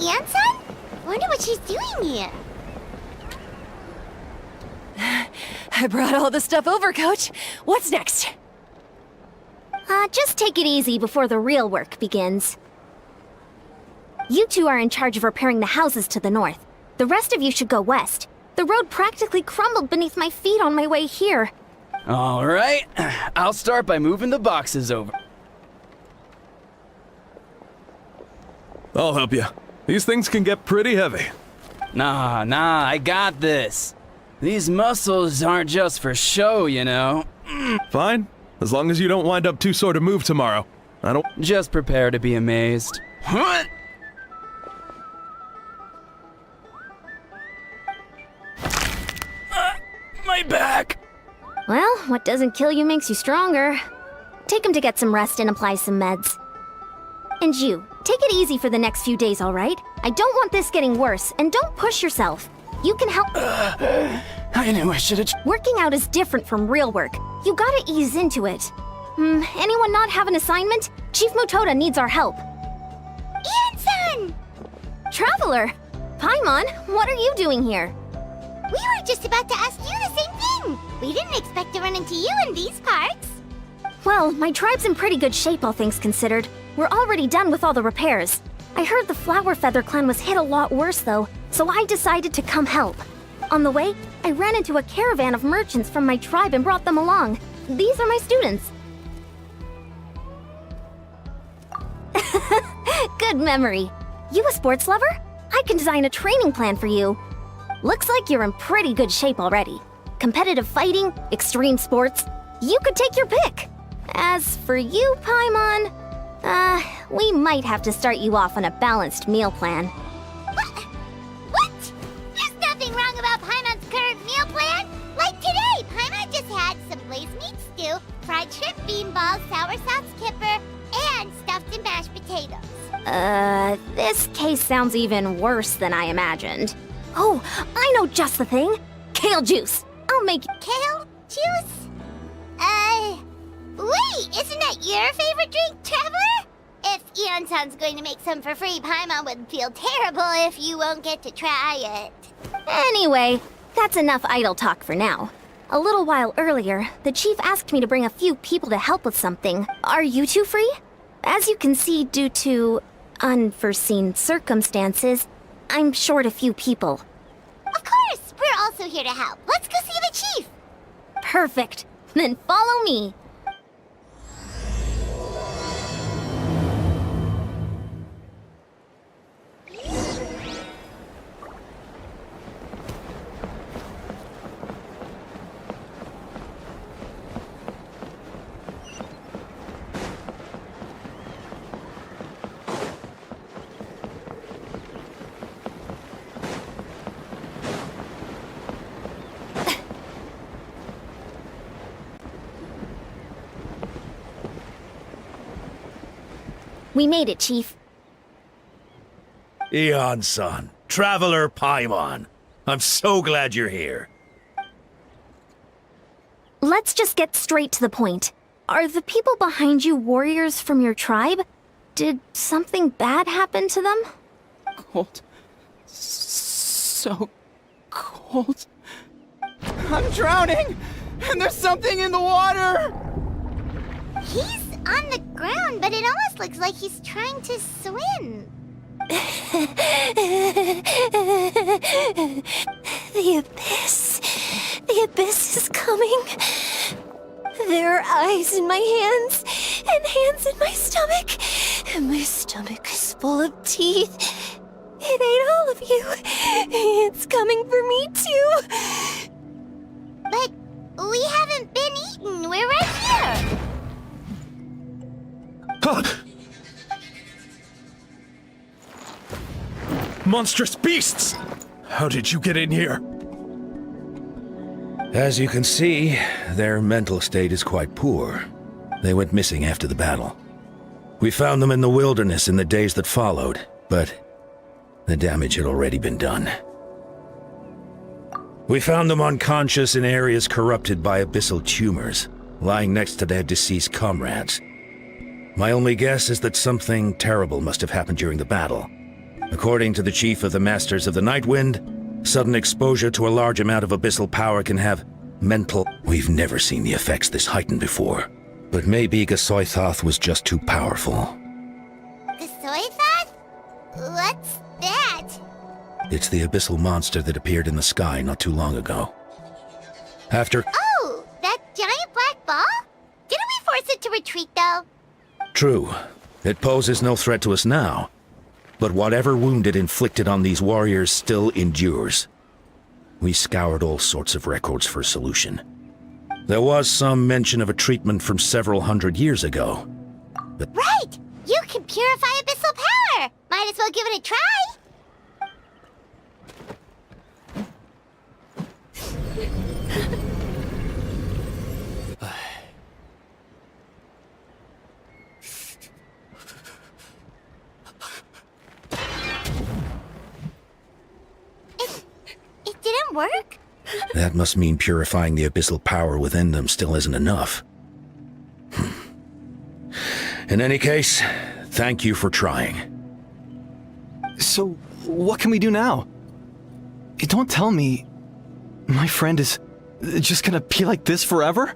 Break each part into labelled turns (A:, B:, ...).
A: Yansan? Wonder what she's doing here.
B: I brought all the stuff over, Coach. What's next?
C: Just take it easy before the real work begins. You two are in charge of repairing the houses to the north. The rest of you should go west. The road practically crumbled beneath my feet on my way here.
D: All right, I'll start by moving the boxes over.
E: I'll help you. These things can get pretty heavy.
D: Nah, I got this. These muscles aren't just for show, you know.
E: Fine, as long as you don't wind up too sore to move tomorrow. I don't...
D: Just prepare to be amazed. What? My back!
C: Well, what doesn't kill you makes you stronger. Take him to get some rest and apply some meds. And you, take it easy for the next few days, all right? I don't want this getting worse, and don't push yourself. You can help...
D: I knew I should've...
C: Working out is different from real work. You gotta ease into it. Anyone not have an assignment? Chief Mutoda needs our help.
A: Yansan!
C: Traveler! Paimon, what are you doing here?
A: We were just about to ask you the same thing. We didn't expect to run into you in these parts.
C: Well, my tribe's in pretty good shape, all things considered. We're already done with all the repairs. I heard the Flower Feather clan was hit a lot worse, though, so I decided to come help. On the way, I ran into a caravan of merchants from my tribe and brought them along. These are my students. Good memory. You a sports lover? I can design a training plan for you. Looks like you're in pretty good shape already. Competitive fighting, extreme sports, you could take your pick. As for you, Paimon, we might have to start you off on a balanced meal plan.
A: What? There's nothing wrong about Paimon's current meal plan. Like today, Paimon just had some glazed meat stew, fried shrimp bean balls, sour sauce kipper, and stuffed and mashed potatoes.
C: This case sounds even worse than I imagined. Oh, I know just the thing. Kale juice. I'll make...
A: Kale juice? Wait, isn't that your favorite drink, Traveler? If Eonsan's going to make some for free, Paimon would feel terrible if you won't get to try it.
C: Anyway, that's enough idle talk for now. A little while earlier, the chief asked me to bring a few people to help with something. Are you two free? As you can see, due to unforeseen circumstances, I'm short a few people.
A: Of course! We're also here to help. Let's go see the chief!
C: Perfect. Then follow me. We made it, Chief.
F: Eon-san, Traveler Paimon. I'm so glad you're here.
C: Let's just get straight to the point. Are the people behind you warriors from your tribe? Did something bad happen to them?
D: Cold. So cold. I'm drowning! And there's something in the water!
A: He's on the ground, but it almost looks like he's trying to swim.
B: The abyss. The abyss is coming. There are eyes in my hands, and hands in my stomach. And my stomach is full of teeth. It ate all of you. It's coming for me, too.
A: But we haven't been eaten. We're right here.
E: Monstrous beasts! How did you get in here?
F: As you can see, their mental state is quite poor. They went missing after the battle. We found them in the wilderness in the days that followed, but the damage had already been done. We found them unconscious in areas corrupted by abyssal tumors, lying next to their deceased comrades. My only guess is that something terrible must have happened during the battle. According to the chief of the Masters of the Nightwind, sudden exposure to a large amount of abyssal power can have mental... We've never seen the effects this heightened before. But maybe Gasoithoth was just too powerful.
A: Gasoithoth? What's that?
F: It's the abyssal monster that appeared in the sky not too long ago. After...
A: Oh, that giant black ball? Didn't we force it to retreat, though?
F: True. It poses no threat to us now. But whatever wound it inflicted on these warriors still endures. We scoured all sorts of records for a solution. There was some mention of a treatment from several hundred years ago. But
A: Right! You can purify abyssal power! Might as well give it a try! It didn't work?
F: that must mean purifying the abyssal power within them still isn't enough. In any case, thank you for trying.
G: So, what can we do now? Don't tell me my friend is just gonna be like this forever?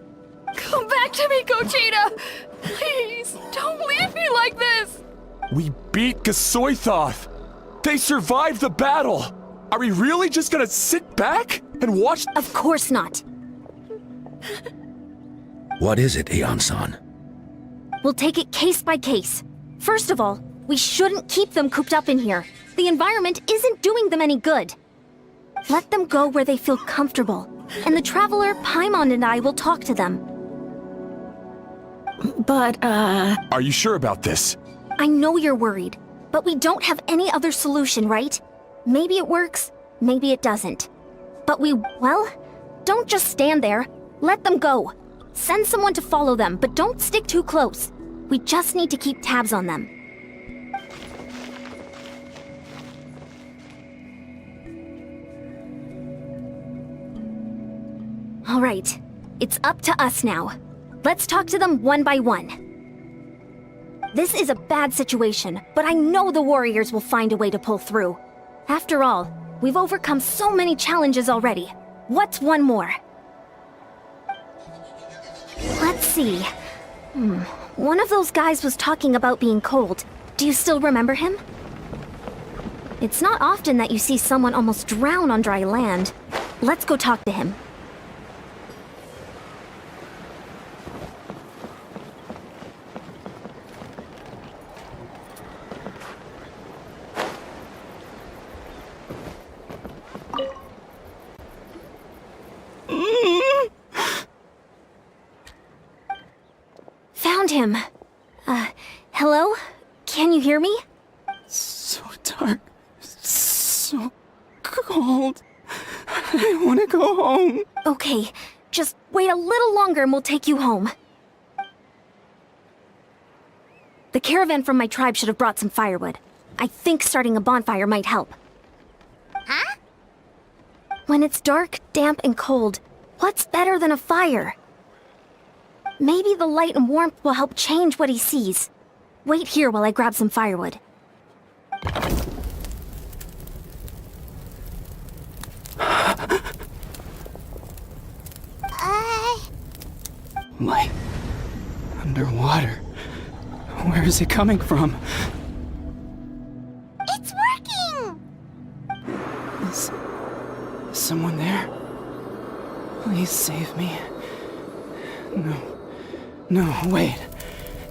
B: Come back to me, Gogeta! Please, don't leave me like this!
H: We beat Gasoithoth! They survived the battle! Are we really just gonna sit back and watch?
C: Of course not.
F: What is it, Aeon-san?
C: We'll take it case by case. First of all, we shouldn't keep them cooped up in here. The environment isn't doing them any good. Let them go where they feel comfortable, and the Traveler, Paimon, and I will talk to them.
B: But,
H: Are you sure about this?
C: I know you're worried, but we don't have any other solution, right? Maybe it works, maybe it doesn't. But well, don't just stand there. Let them go. Send someone to follow them, but don't stick too close. We just need to keep tabs on them. All right, it's up to us now. Let's talk to them one by one. This is a bad situation, but I know the warriors will find a way to pull through. After all, we've overcome so many challenges already. What's one more? Let's see. One of those guys was talking about being cold. Do you still remember him? It's not often that you see someone almost drown on dry land. Let's go talk to him. Found him. Hello? Can you hear me?
D: So dark. So cold. I want to go home.
C: Okay, just wait a little longer and we'll take you home. The caravan from my tribe should have brought some firewood. I think starting a bonfire might help.
A: Huh?
C: When it's dark, damp, and cold, what's better than a fire? Maybe the light and warmth will help change what he sees. Wait here while I grab some firewood.
D: Light. Underwater. Where is it coming from?
A: It's working!
D: Is someone there? Please save me. No, wait.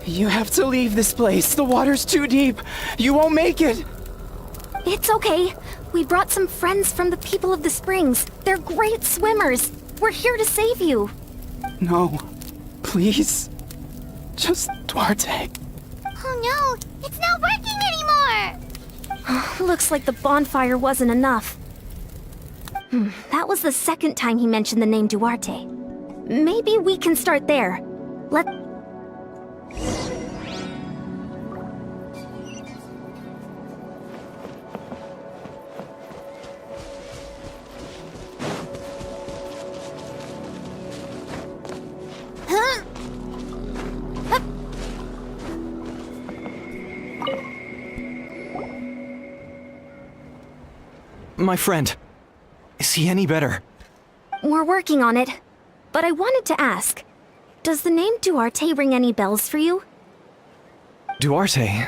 D: You have to leave this place. The water's too deep. You won't make it.
C: It's okay. We brought some friends from the people of the springs. They're great swimmers. We're here to save you.
D: No. Please. Just Duarte.
A: Oh no, it's not working anymore!
C: Looks like the bonfire wasn't enough. That was the second time he mentioned the name Duarte. Maybe we can start there. Let...
A: Huh?
G: My friend. Is he any better?
C: We're working on it. But I wanted to ask, does the name Duarte ring any bells for you?
G: Duarte?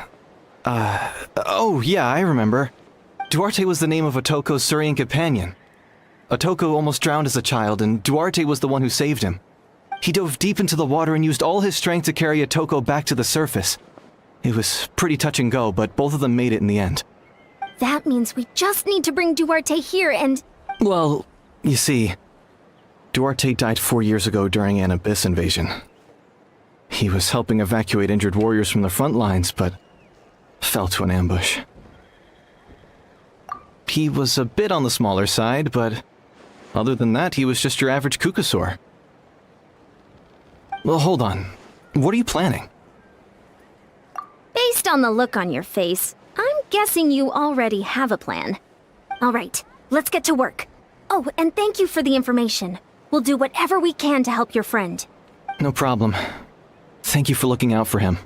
G: Oh yeah, I remember. Duarte was the name of Otoko's Surian companion. Otoko almost drowned as a child, and Duarte was the one who saved him. He dove deep into the water and used all his strength to carry Otoko back to the surface. It was pretty touch and go, but both of them made it in the end.
C: That means we just need to bring Duarte here and...
G: Well, you see, Duarte died 4 years ago during an Abyss invasion. He was helping evacuate injured warriors from the front lines, but fell to an ambush. He was a bit on the smaller side, but other than that, he was just your average Kukasaur. Well, hold on. What are you planning?
C: Based on the look on your face, I'm guessing you already have a plan. All right, let's get to work. Oh, and thank you for the information. We'll do whatever we can to help your friend.
G: No problem. Thank you for looking out for him.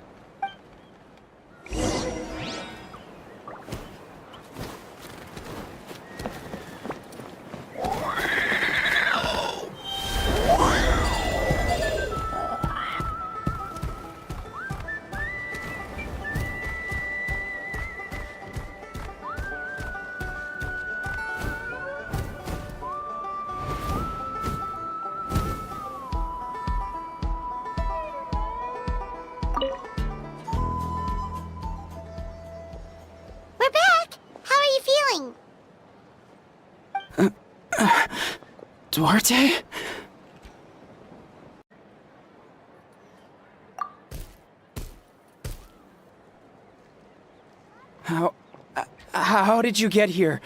A: We're back! How are you feeling?
D: Duarte? How did you get here?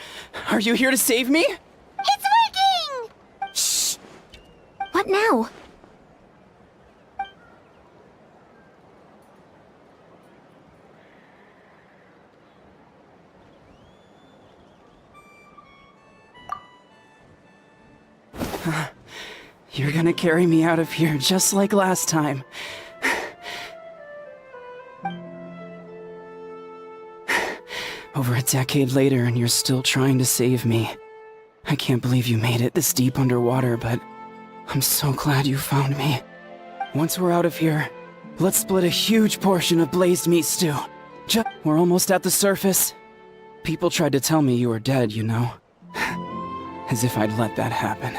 D: Are you here to save me?
A: It's working!
C: Shh! What now?
D: You're gonna carry me out of here just like last time. Over a decade later, and you're still trying to save me. I can't believe you made it this deep underwater, but I'm so glad you found me. Once we're out of here, let's split a huge portion of blazed meat stew. We're almost at the surface. People tried to tell me you were dead, you know. As if I'd let that happen.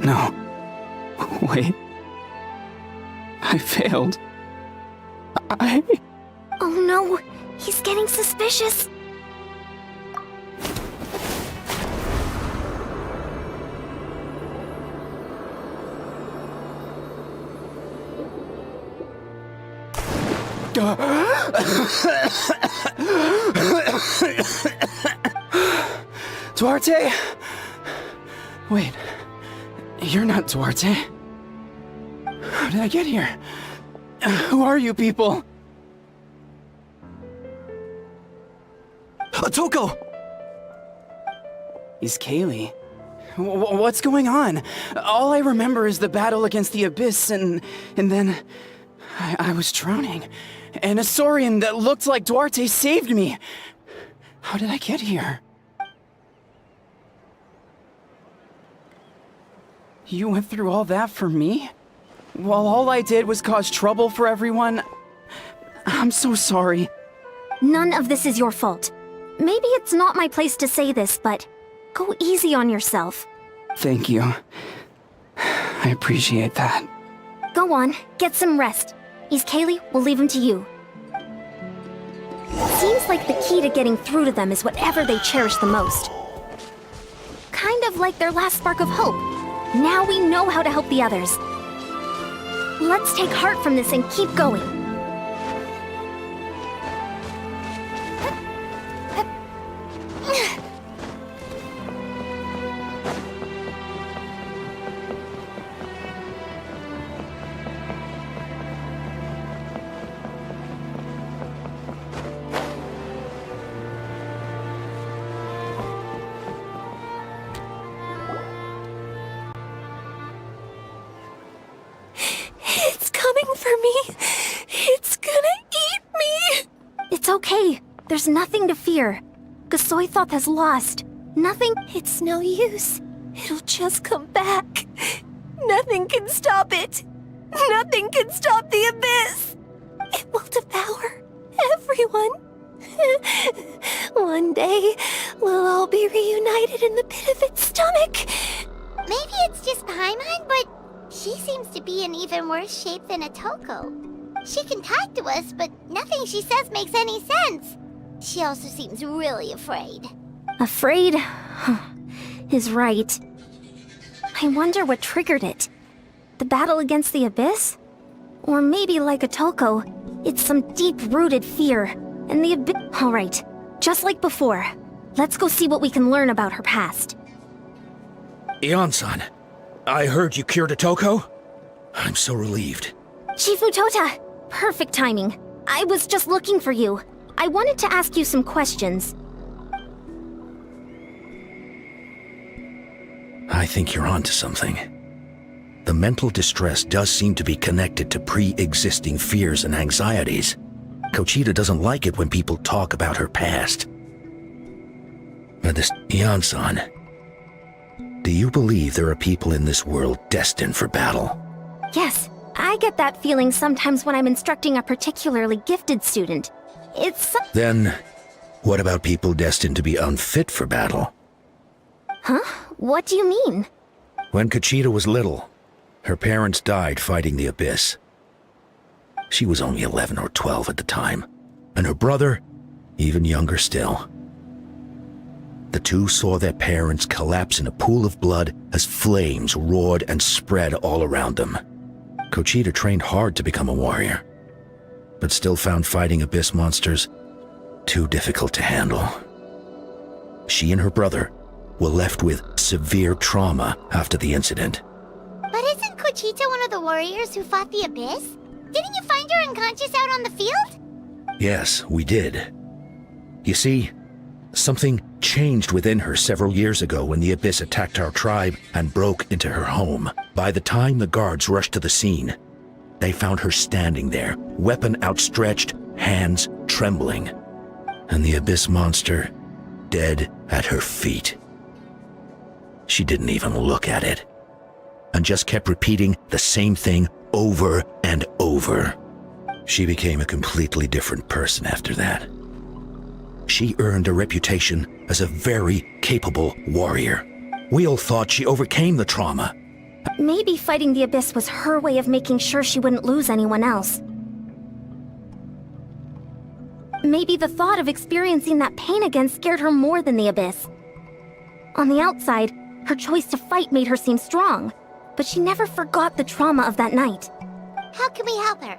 D: No. Wait. I failed.
C: Oh no, he's getting suspicious.
D: Duarte? Wait, you're not Duarte. How did I get here? Who are you people?
G: Otoko!
D: He's Kaylee. What's going on? All I remember is the battle against the Abyss, and then I was drowning. And a Saurian that looked like Duarte saved me. How did I get here? You went through all that for me? While all I did was cause trouble for everyone? I'm so sorry.
C: None of this is your fault. Maybe it's not my place to say this, but go easy on yourself.
D: Thank you. I appreciate that.
C: Go on, get some rest. Is Kaylee, we'll leave him to you. Seems like the key to getting through to them is whatever they cherish the most. Kind of like their last spark of hope. Now we know how to help the others. Let's take heart from this and keep going.
B: It's coming for me.
C: There's nothing to fear. Gasoithoth has lost. Nothing.
B: It's no use. It'll just come back. Nothing can stop it. Nothing can stop the abyss. It will devour everyone. One day, we'll all be reunited in the pit of its stomach.
A: Maybe it's just Paimon, but she seems to be in even worse shape than Otoko. She can talk to us, but nothing she says makes any sense. She also seems really afraid.
C: Afraid? Is right. I wonder what triggered it. The battle against the abyss? Or maybe like Otoko, it's some deep-rooted fear, and the abyss— Alright, just like before. Let's go see what we can learn about her past.
F: Ion-san, I heard you cured Otoko? I'm so relieved.
C: Chief Mutota! Perfect timing. I was just looking for you. I wanted to ask you some questions.
F: I think you're onto something. The mental distress does seem to be connected to pre-existing fears and anxieties. Kochita doesn't like it when people talk about her past. But this Ion-san, do you believe there are people in this world destined for battle?
C: Yes, I get that feeling sometimes when I'm instructing a particularly gifted student.
F: Then, what about people destined to be unfit for battle?
C: Huh? What do you mean?
F: When Kochita was little, her parents died fighting the abyss. She was only 11 or 12 at the time, and her brother, even younger still. The two saw their parents collapse in a pool of blood as flames roared and spread all around them. Kochita trained hard to become a warrior, but still found fighting abyss monsters too difficult to handle. She and her brother were left with severe trauma after the incident.
A: But isn't Kochita one of the warriors who fought the abyss? Didn't you find her unconscious out on the field?
F: Yes, we did. You see, something changed within her several years ago when the abyss attacked our tribe and broke into her home. By the time the guards rushed to the scene, they found her standing there, weapon outstretched, hands trembling, and the abyss monster dead at her feet. She didn't even look at it, and just kept repeating the same thing over and over. She became a completely different person after that. She earned a reputation as a very capable warrior. We all thought she overcame the trauma.
C: Maybe fighting the abyss was her way of making sure she wouldn't lose anyone else. Maybe the thought of experiencing that pain again scared her more than the abyss. On the outside, her choice to fight made her seem strong, but she never forgot the trauma of that night.
A: How can we help her?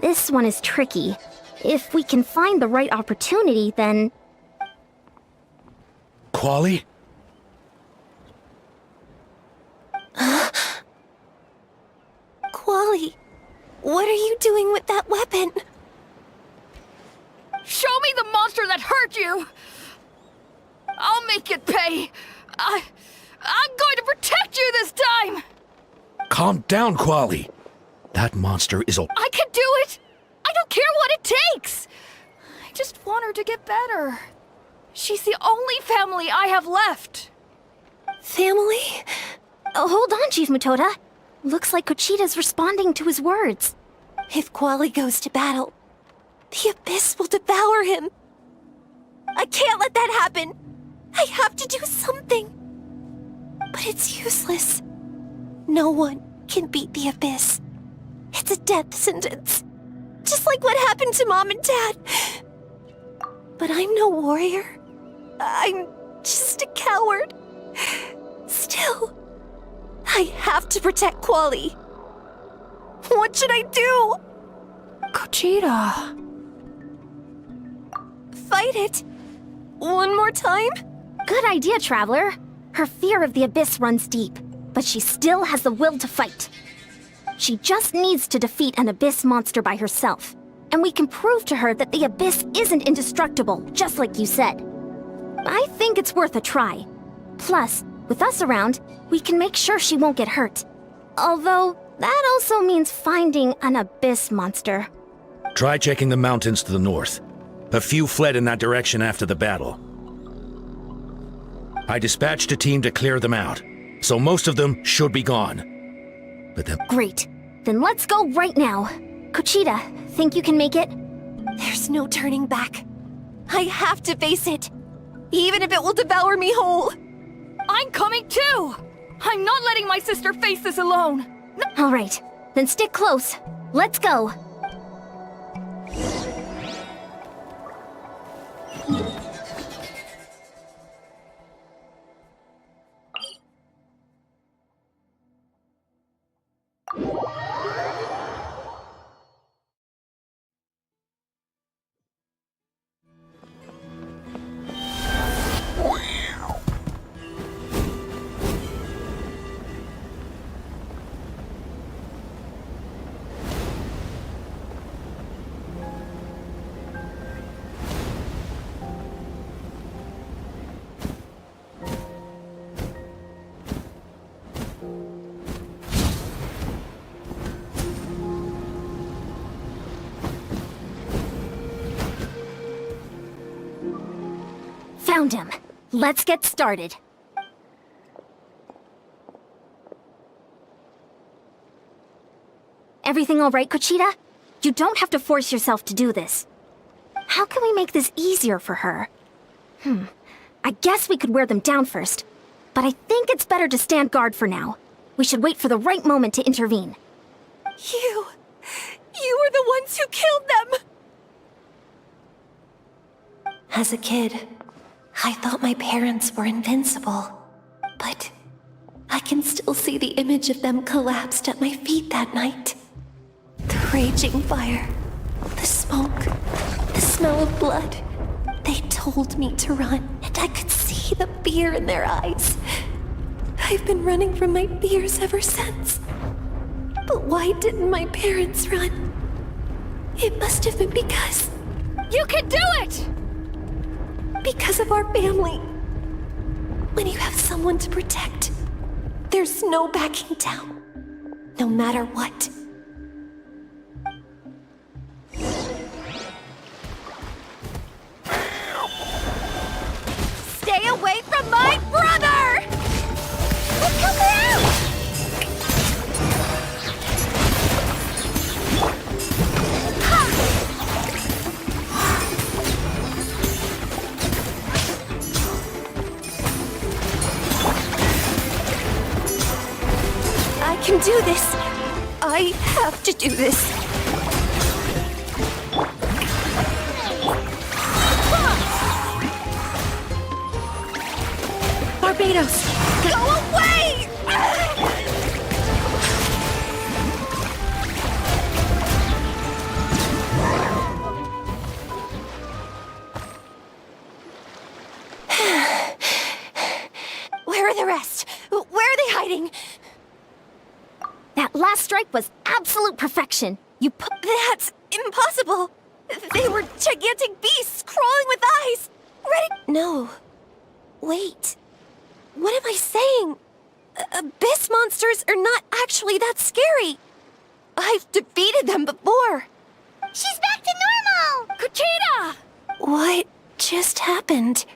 C: This one is tricky. If we can find the right opportunity, then...
F: Quali?
B: Quali, what are you doing with that weapon?
I: Show me the monster that hurt you! I'll make it pay! I'm going to protect you this time!
F: Calm down, Quali. That monster is a...
I: I can do it! I don't care what it takes! I just want her to get better. She's the only family I have left.
B: Family?
C: Oh, hold on, Chief Mutota. Looks like Kochita's responding to his words.
B: If Quali goes to battle, the abyss will devour him. I can't let that happen. I have to do something. But it's useless. No one can beat the abyss. It's a death sentence. Just like what happened to Mom and Dad. But I'm no warrior. I'm just a coward. Still, I have to protect Quali. What should I do?
I: Kochita.
B: Fight it. One more time?
C: Good idea, Traveler. Her fear of the abyss runs deep, but she still has the will to fight. She just needs to defeat an abyss monster by herself, and we can prove to her that the abyss isn't indestructible, just like you said. I think it's worth a try. Plus, with us around, we can make sure she won't get hurt. Although, that also means finding an abyss monster.
F: Try checking the mountains to the north. A few fled in that direction after the battle. I dispatched a team to clear them out, so most of them should be gone. But the...
C: Great. Then let's go right now. Conchita, think you can make it?
B: There's no turning back. I have to face it, even if it will devour me whole.
I: I'm coming too! I'm not letting my sister face this alone!
C: All right, then stick close. Let's go. Found him. Let's get started. Everything all right, Conchita? You don't have to force yourself to do this. How can we make this easier for her? I guess we could wear them down first, but I think it's better to stand guard for now. We should wait for the right moment to intervene.
B: You were the ones who killed them! As a kid, I thought my parents were invincible. But I can still see the image of them collapsed at my feet that night. The raging fire, the smoke, the smell of blood. They told me to run, and I could see the fear in their eyes. I've been running from my fears ever since. But why didn't my parents run? It must have been because...
I: You can do it!
B: Because of our family. When you have someone to protect, there's no backing down, no matter what.
I: Stay away from my brother! Let's help her out!
B: I can do this. I have to do this. Barbados, go away! Where are the rest? Where are they hiding?
C: That last strike was absolute perfection. You put...
B: That's impossible. They were gigantic beasts crawling with eyes. Ready... No. Wait. What am I saying? Abyss monsters are not actually that scary. I've defeated them before.
A: She's back to normal!
I: Conchita!
B: What just happened?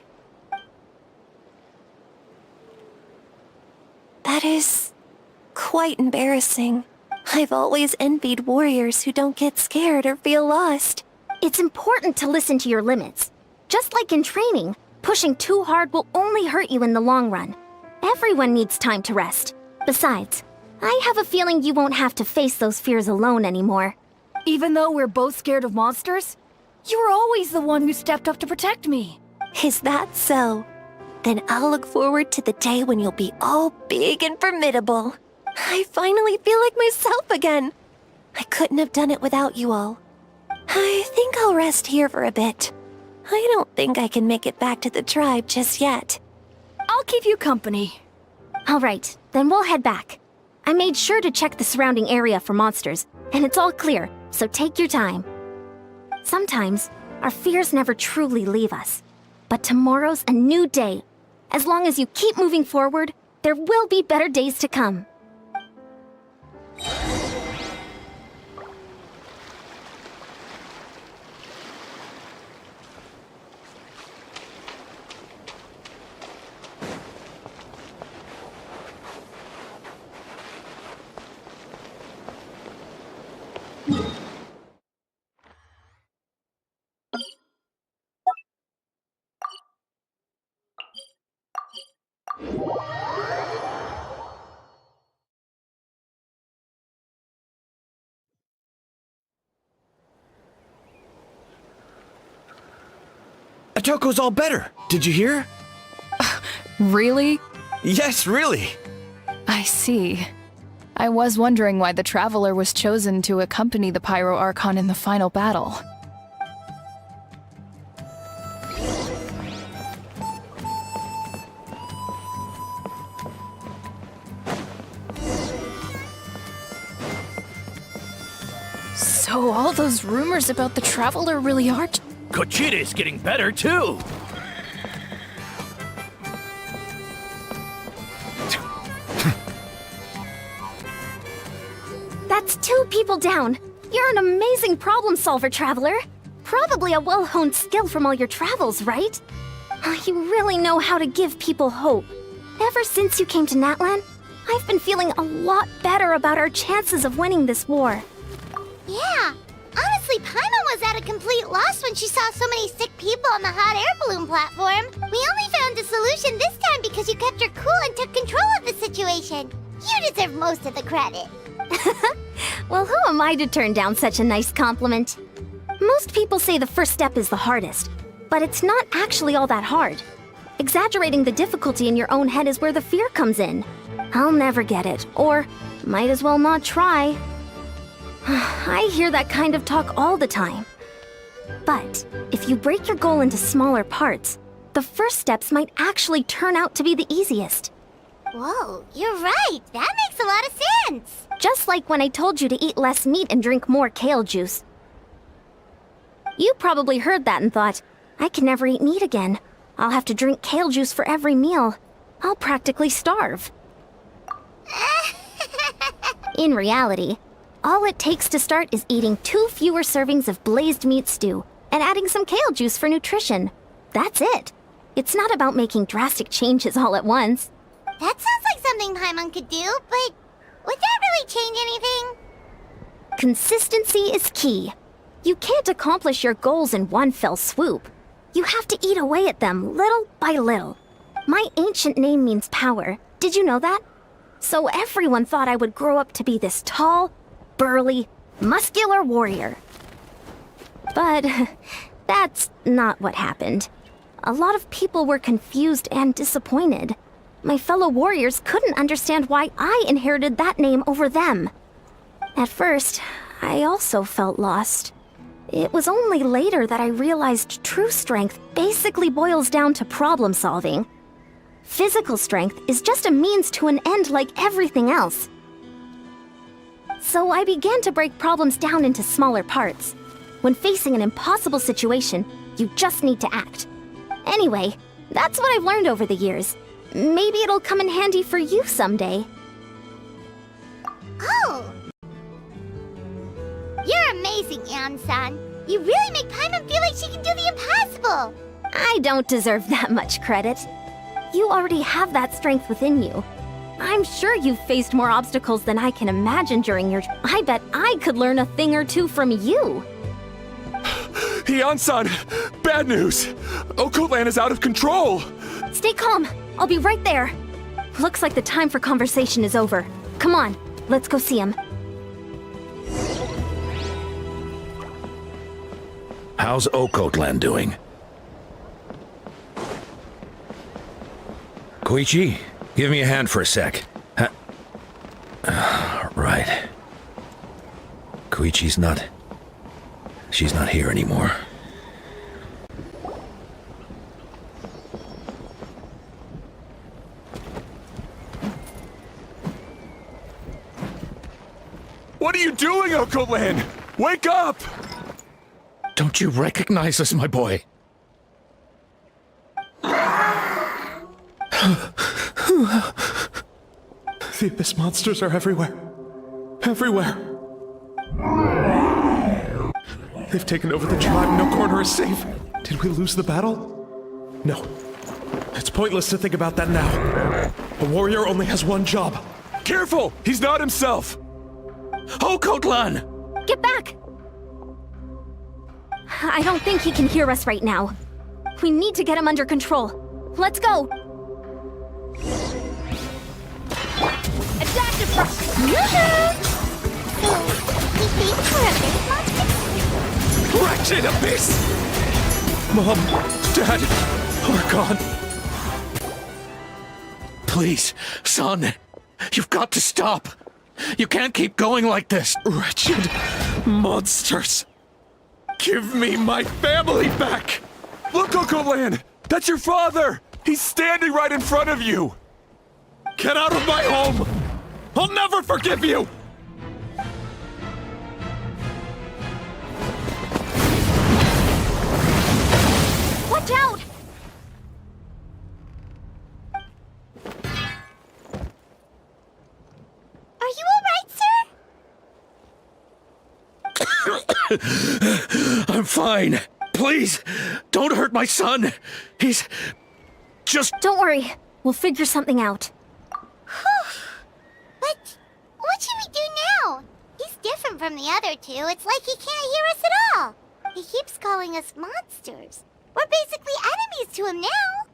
B: That is quite embarrassing. I've always envied warriors who don't get scared or feel lost.
C: It's important to listen to your limits. Just like in training, pushing too hard will only hurt you in the long run. Everyone needs time to rest. Besides, I have a feeling you won't have to face those fears alone anymore.
I: Even though we're both scared of monsters, you were always the one who stepped up to protect me.
B: Is that so? Then I'll look forward to the day when you'll be all big and formidable. I finally feel like myself again. I couldn't have done it without you all. I think I'll rest here for a bit. I don't think I can make it back to the tribe just yet.
I: I'll keep you company.
C: All right, then we'll head back. I made sure to check the surrounding area for monsters, and it's all clear, so take your time. Sometimes, our fears never truly leave us. But tomorrow's a new day. As long as you keep moving forward, there will be better days to come.
F: Otoko's all better. Did you hear?
I: Really?
G: Yes, really.
I: I see. I was wondering why the Traveler was chosen to accompany the Pyro Archon in the final battle. So all those rumors about the Traveler really are
J: Kochida's getting better too.
C: That's 2 people down. You're an amazing problem solver, Traveler. Probably a well-honed skill from all your travels, right? You really know how to give people hope. Ever since you came to Natlan, I've been feeling a lot better about our chances of winning this war.
A: Yeah. Honestly, Paimon was at a complete loss when she saw so many sick people on the hot air balloon platform. We only found a solution this time because you kept her cool and took control of the situation. You deserve most of the credit.
C: Well, who am I to turn down such a nice compliment? Most people say the first step is the hardest, but it's not actually all that hard. Exaggerating the difficulty in your own head is where the fear comes in. I'll never get it, or might as well not try. I hear that kind of talk all the time. But if you break your goal into smaller parts, the first steps might actually turn out to be the easiest.
A: Whoa, you're right. That makes a lot of sense.
C: Just like when I told you to eat less meat and drink more kale juice. You probably heard that and thought, I can never eat meat again. I'll have to drink kale juice for every meal. I'll practically starve. In reality, all it takes to start is eating 2 fewer servings of blazed meat stew and adding some kale juice for nutrition. That's it. It's not about making drastic changes all at once.
A: That sounds like something Paimon could do, but would that really change anything?
C: Consistency is key. You can't accomplish your goals in one fell swoop. You have to eat away at them little by little. My ancient name means power. Did you know that? So everyone thought I would grow up to be this tall, burly, muscular warrior. But that's not what happened. A lot of people were confused and disappointed. My fellow warriors couldn't understand why I inherited that name over them. At first, I also felt lost. It was only later that I realized true strength basically boils down to problem solving. Physical strength is just a means to an end like everything else. So I began to break problems down into smaller parts. When facing an impossible situation, you just need to act. Anyway, that's what I've learned over the years. Maybe it'll come in handy for you someday.
A: Oh! You're amazing, Ann-san. You really make Paimon feel like she can do the impossible.
C: I don't deserve that much credit. You already have that strength within you. I'm sure you've faced more obstacles than I can imagine during your... I bet I could learn a thing or two from you.
H: Hian-san, bad news. Okotlan is out of control.
C: Stay calm. I'll be right there. Looks like the time for conversation is over. Come on, let's go see him.
F: How's Okotlan doing? Koichi, give me a hand for a sec. Right. Koichi's not... She's not here anymore.
H: What are you doing, Okotlan? Wake up!
J: Don't you recognize us, my boy?
H: The Abyss monsters are everywhere. Everywhere. They've taken over the tribe. No corner is safe. Did we lose the battle? No. It's pointless to think about that now. A warrior only has one job. Careful! He's not himself!
J: Okotlan!
C: Get back! I don't think he can hear us right now. We need to get him under control. Let's go!
A: So, he thinks we're abyss monsters?
H: Wretched abyss! Mom, Dad, are gone.
J: Please, son, you've got to stop. You can't keep going like this.
H: Wretched monsters! Give me my family back! Look, Uncle Lan! That's your father! He's standing right in front of you! Get out of my home! I'll never forgive you!
I: Watch out!
A: Are you alright, sir?
J: I'm fine. Please, don't hurt my son. He's just...
C: Don't worry. We'll figure something out.
A: But what should we do now? He's different from the other two. It's like he can't hear us at all. He keeps calling us monsters. We're basically enemies to him now.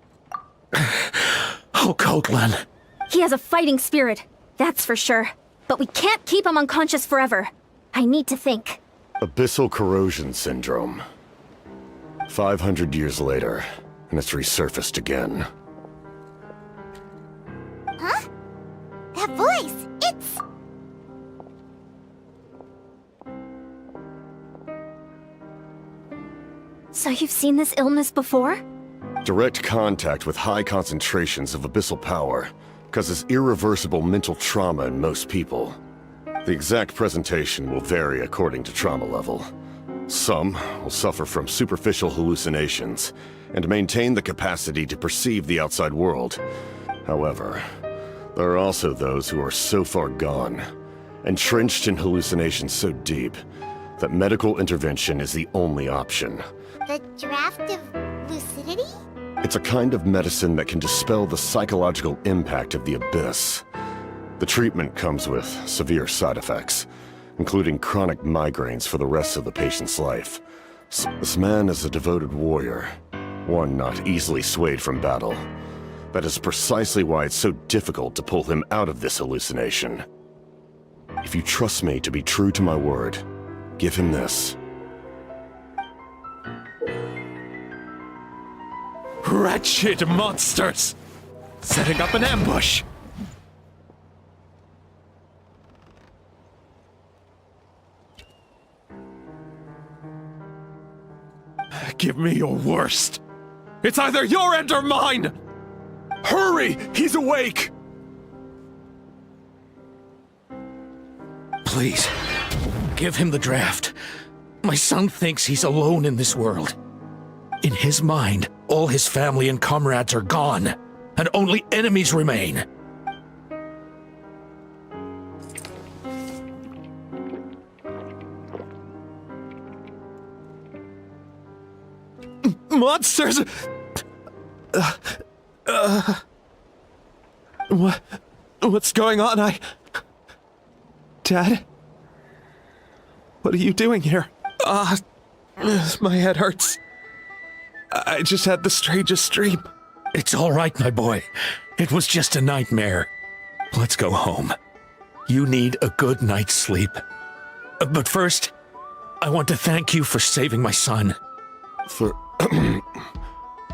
J: Oh, Codlan.
C: He has a fighting spirit, that's for sure. But we can't keep him unconscious forever. I need to think.
K: Abyssal corrosion syndrome. 500 years later, and it's resurfaced again.
A: Huh? That voice, it's...
C: So you've seen this illness before?
K: Direct contact with high concentrations of abyssal power causes irreversible mental trauma in most people. The exact presentation will vary according to trauma level. Some will suffer from superficial hallucinations and maintain the capacity to perceive the outside world. However, there are also those who are so far gone, entrenched in hallucinations so deep, that medical intervention is the only option.
A: The draft of lucidity?
K: It's a kind of medicine that can dispel the psychological impact of the abyss. The treatment comes with severe side effects, including chronic migraines for the rest of the patient's life. This man is a devoted warrior, one not easily swayed from battle. That is precisely why it's so difficult to pull him out of this hallucination. If you trust me to be true to my word, give him this.
H: Wretched monsters! Setting up an ambush! Give me your worst! It's either your end or mine! Hurry! He's awake!
J: Please, give him the draft. My son thinks he's alone in this world. In his mind, all his family and comrades are gone, and only enemies remain.
H: Monsters! What's going on? Dad? What are you doing here? My head hurts. I just had the strangest dream.
J: It's all right, my boy. It was just a nightmare. Let's go home. You need a good night's sleep. But first, I want to thank you for saving my son.
K: For...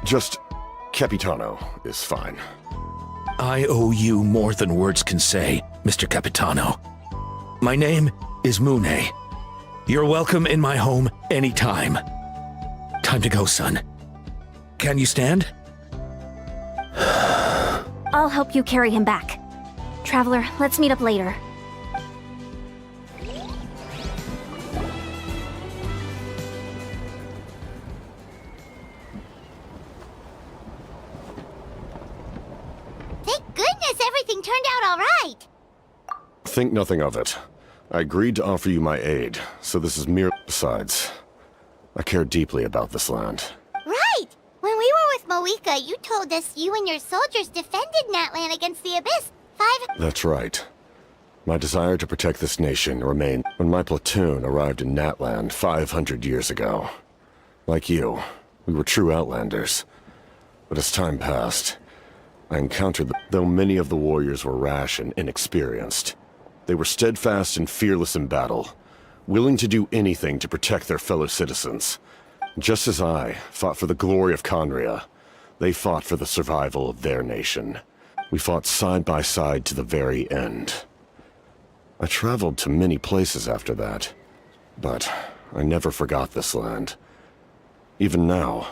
K: just... Capitano is fine.
J: I owe you more than words can say, Mr. Capitano. My name is Mune. You're welcome in my home anytime. Time to go, son. Can you stand?
C: I'll help you carry him back. Traveler, let's meet up later.
A: Thank goodness everything turned out all right!
K: Think nothing of it. I agreed to offer you my aid, so this is mere... Besides, I care deeply about this land.
A: Right! When we were with Moika, you told us you and your soldiers defended Natlan against the Abyss.
K: That's right. My desire to protect this nation remained when my platoon arrived in Natlan 500 years ago. Like you, we were true outlanders. But as time passed, I encountered though many of the warriors were rash and inexperienced. They were steadfast and fearless in battle, willing to do anything to protect their fellow citizens. Just as I fought for the glory of Conria, they fought for the survival of their nation. We fought side by side to the very end. I traveled to many places after that, but I never forgot this land. Even now,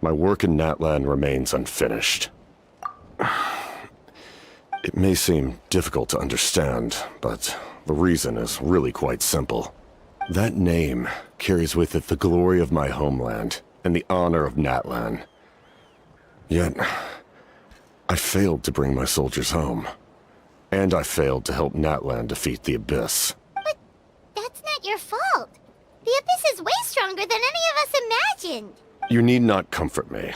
K: my work in Natlan remains unfinished. It may seem difficult to understand, but the reason is really quite simple. That name carries with it the glory of my homeland and the honor of Natlan. Yet, I failed to bring my soldiers home. And I failed to help Natlan defeat the Abyss.
A: But that's not your fault. The Abyss is way stronger than any of us imagined.
K: You need not comfort me.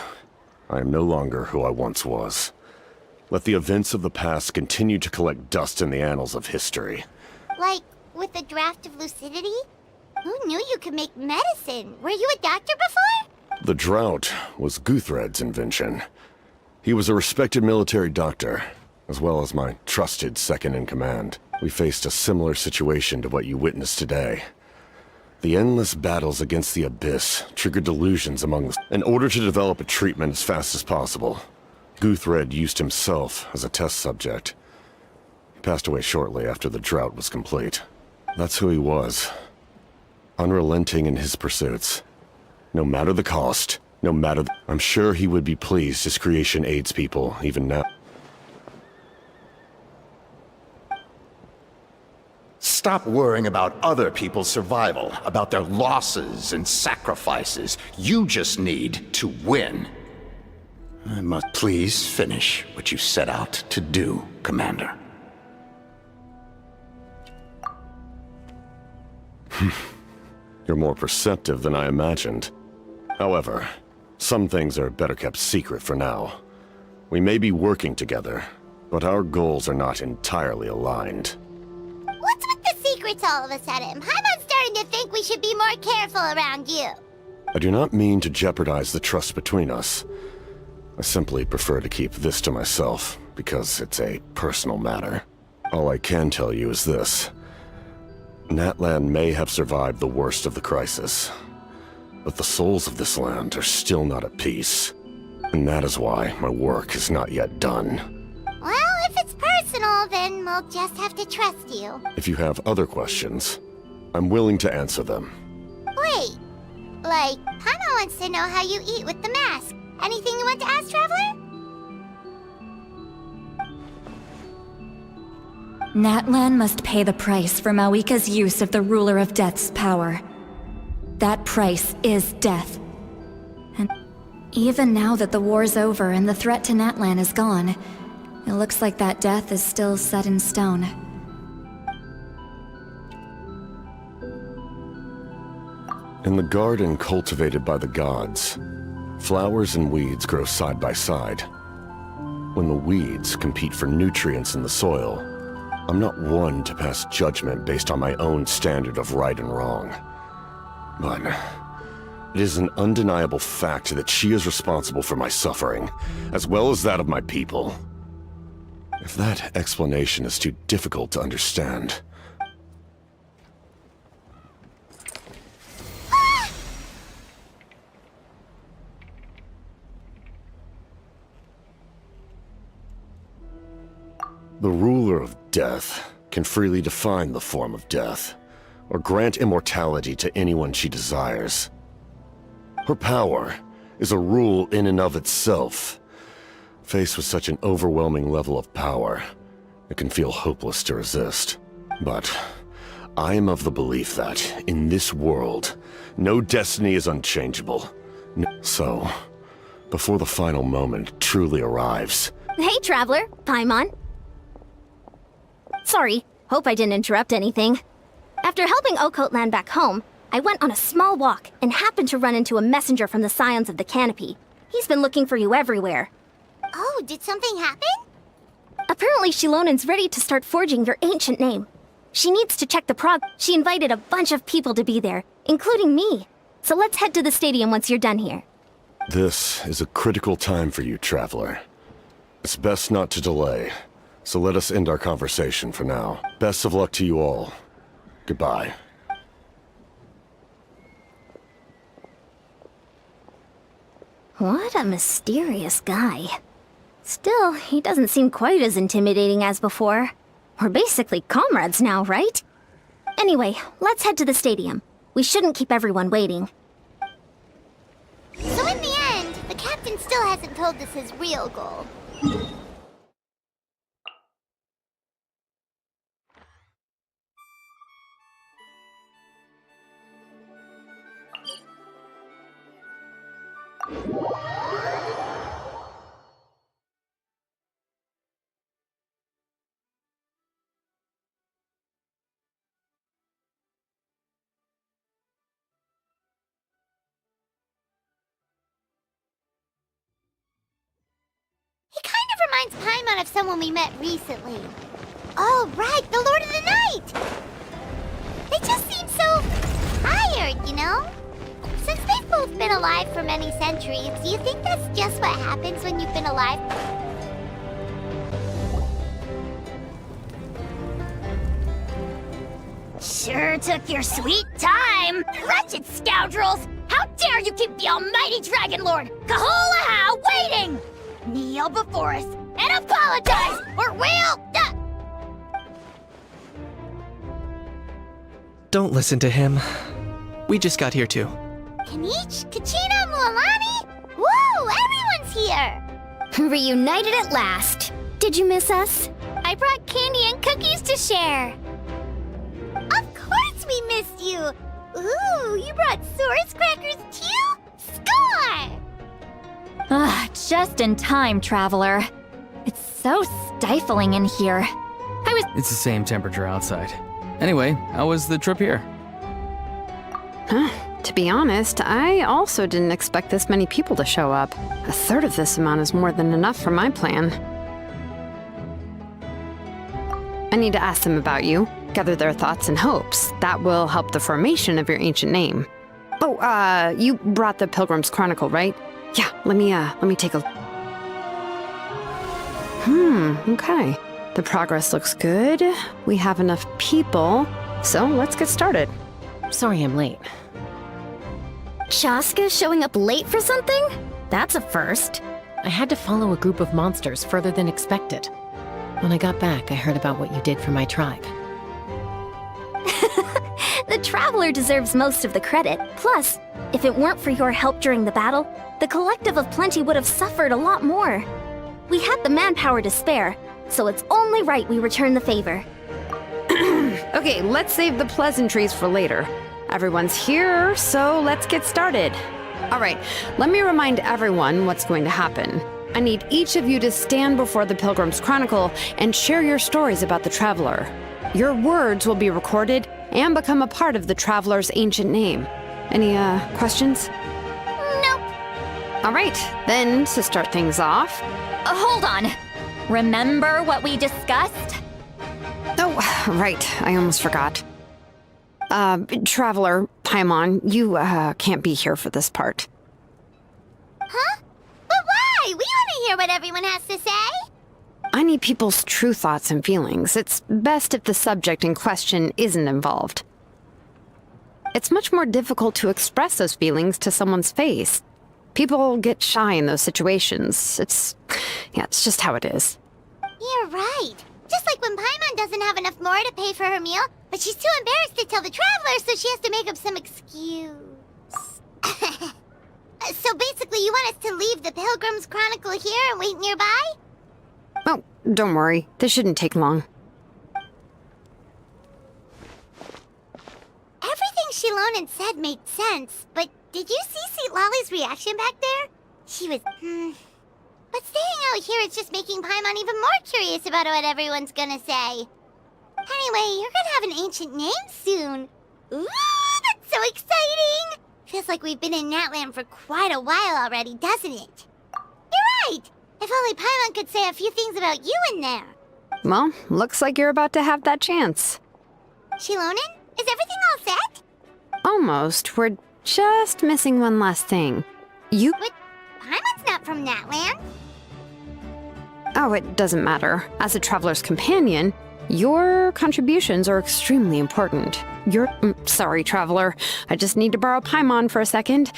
K: I am no longer who I once was. Let the events of the past continue to collect dust in the annals of history.
A: Like, with the draft of lucidity? Who knew you could make medicine? Were you a doctor before?
K: The drought was Guthred's invention. He was a respected military doctor, as well as my trusted second-in-command. We faced a similar situation to what you witnessed today. The endless battles against the Abyss triggered delusions among us. In order to develop a treatment as fast as possible, Guthred used himself as a test subject. He passed away shortly after the drought was complete. That's who he was. Unrelenting in his pursuits. No matter the cost, no matter I'm sure he would be pleased his creation aids people, even now.
L: Stop worrying about other people's survival, about their losses and sacrifices. You just need to win. I must please finish what you set out to do, Commander.
K: You're more perceptive than I imagined. However, some things are better kept secret for now. We may be working together, but our goals are not entirely aligned.
A: What's with the secrets all of a sudden? Paimon's starting to think we should be more careful around you.
K: I do not mean to jeopardize the trust between us. I simply prefer to keep this to myself, because it's a personal matter. All I can tell you is this. Natlan may have survived the worst of the crisis, but the souls of this land are still not at peace. And that is why my work is not yet done.
A: Well, if it's personal, then we'll just have to trust you.
K: If you have other questions, I'm willing to answer them.
A: Wait, like, Paimon wants to know how you eat with the mask. Anything you want to ask, Traveler?
M: Natlan must pay the price for Mawika's use of the Ruler of Death's power. That price is death. And even now that the war's over and the threat to Natlan is gone, it looks like that death is still set in stone.
K: In the garden cultivated by the gods, flowers and weeds grow side by side. When the weeds compete for nutrients in the soil, I'm not one to pass judgment based on my own standard of right and wrong. But it is an undeniable fact that she is responsible for my suffering, as well as that of my people. If that explanation is too difficult to understand... The ruler of death can freely define the form of death, or grant immortality to anyone she desires. Her power is a rule in and of itself. Faced with such an overwhelming level of power, it can feel hopeless to resist. But I am of the belief that, in this world, no destiny is unchangeable. So, before the final moment truly arrives...
C: Hey, Traveler, Paimon. Sorry, hope I didn't interrupt anything. After helping Okotland back home, I went on a small walk and happened to run into a messenger from the Scions of the Canopy. He's been looking for you everywhere.
A: Oh, did something happen?
C: Apparently Shilonen's ready to start forging your ancient name. She needs to check the prog. She invited a bunch of people to be there, including me. So let's head to the stadium once you're done here.
K: This is a critical time for you, Traveler. It's best not to delay. So let us end our conversation for now. Best of luck to you all. Goodbye.
C: What a mysterious guy. Still, he doesn't seem quite as intimidating as before. We're basically comrades now, right? Anyway, let's head to the stadium. We shouldn't keep everyone waiting.
A: So in the end, the captain still hasn't told us his real goal. He kind of reminds Paimon of someone we met recently. Oh, right, the Lord of the Night! They just seem so tired, you know? Since they've both been alive for many centuries, do you think that's just what happens when you've been alive?
N: Sure took your sweet time! Wretched scoundrels! How dare you keep the almighty Dragon Lord, Kahulaha, waiting! Kneel before us and apologize, or we'll...
O: Don't listen to him. We just got here too.
A: Kanich, Kachina, Mualani? Woo, everyone's here!
C: Reunited at last. Did you miss us?
A: I brought candy and cookies to share. Of course we missed you! Ooh, you brought Source crackers too? Score!
M: Just in time, Traveler. It's so stifling in here.
P: It's the same temperature outside. Anyway, how was the trip here?
Q: To be honest, I also didn't expect this many people to show up. A third of this amount is more than enough for my plan. I need to ask them about you, gather their thoughts and hopes. That will help the formation of your ancient name. Oh, you brought the Pilgrim's Chronicle, right? Yeah, let me take a... Okay. The progress looks good. We have enough people, so let's get started.
B: Sorry I'm late.
C: Chaska showing up late for something? That's a first.
B: I had to follow a group of monsters further than expected. When I got back, I heard about what you did for my tribe.
C: The Traveler deserves most of the credit. Plus, if it weren't for your help during the battle, the Collective of Plenty would have suffered a lot more. We had the manpower to spare, so it's only right we return the favor.
Q: Okay, let's save the pleasantries for later. Everyone's here, so let's get started. All right, let me remind everyone what's going to happen. I need each of you to stand before the Pilgrim's Chronicle and share your stories about the Traveler. Your words will be recorded and become a part of the Traveler's ancient name. Any, questions?
A: Nope.
Q: All right, then, to start things off...
M: Hold on. Remember what we discussed?
Q: Oh, right, I almost forgot. Traveler, Paimon, you, can't be here for this part.
A: Huh? But why? We want to hear what everyone has to say.
Q: I need people's true thoughts and feelings. It's best if the subject in question isn't involved. It's much more difficult to express those feelings to someone's face. People get shy in those situations. It's just how it is.
A: You're right. Just like when Paimon doesn't have enough more to pay for her meal, but she's too embarrassed to tell the Traveler, so she has to make up some excuse. So basically, you want us to leave the Pilgrim's Chronicle here and wait nearby?
Q: Oh, don't worry. This shouldn't take long.
A: Everything Shilonen said made sense, but did you see St. Lolly's reaction back there? She was, But staying out here is just making Paimon even more curious about what everyone's gonna say. Anyway, you're gonna have an ancient name soon. Ooh, that's so exciting! Feels like we've been in Natlan for quite a while already, doesn't it? You're right! If only Paimon could say a few things about you in there.
Q: Well, looks like you're about to have that chance.
A: Shilonen, is everything all set?
Q: Almost. We're just missing one last thing.
A: But Paimon's not from Natlan.
Q: Oh, it doesn't matter. As a traveler's companion, your contributions are extremely important. Sorry, traveler. I just need to borrow Paimon for a second.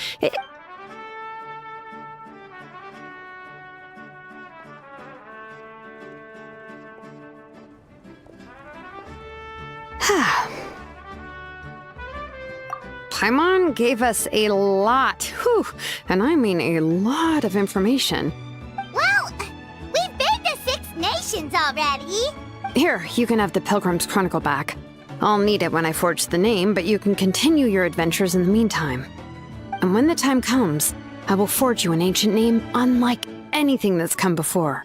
Q: Paimon gave us a lot, and I mean a lot of information.
A: Well, we've been to 6 nations already.
Q: Here, you can have the Pilgrim's Chronicle back. I'll need it when I forge the name, but you can continue your adventures in the meantime. And when the time comes, I will forge you an ancient name unlike anything that's come before.